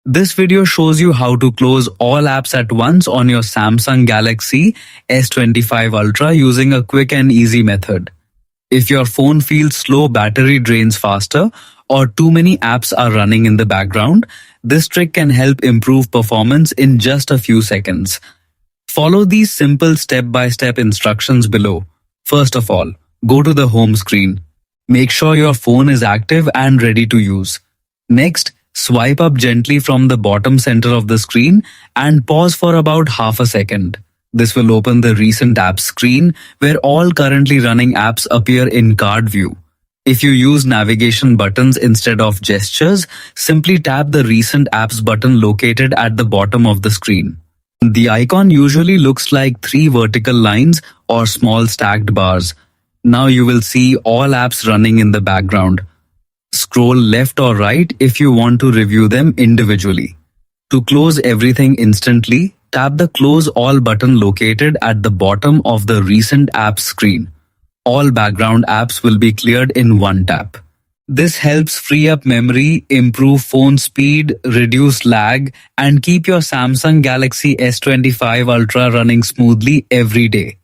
This video shows you how to close all apps at once on your Samsung Galaxy S25 Ultra using a quick and easy method. If your phone feels slow, battery drains faster, or too many apps are running in the background, this trick can help improve performance in just a few seconds. Follow these simple step-by-step instructions below. First of all, go to the home screen. Make sure your phone is active and ready to use. Next, swipe up gently from the bottom center of the screen and pause for about half a second. This will open the recent apps screen where all currently running apps appear in card view. If you use navigation buttons instead of gestures, simply tap the recent apps button located at the bottom of the screen. The icon usually looks like 3 vertical lines or small stacked bars. Now you will see all apps running in the background. Scroll left or right if you want to review them individually. To close everything instantly, tap the Close All button located at the bottom of the recent apps screen. All background apps will be cleared in one tap. This helps free up memory, improve phone speed, reduce lag, and keep your Samsung Galaxy S25 Ultra running smoothly every day.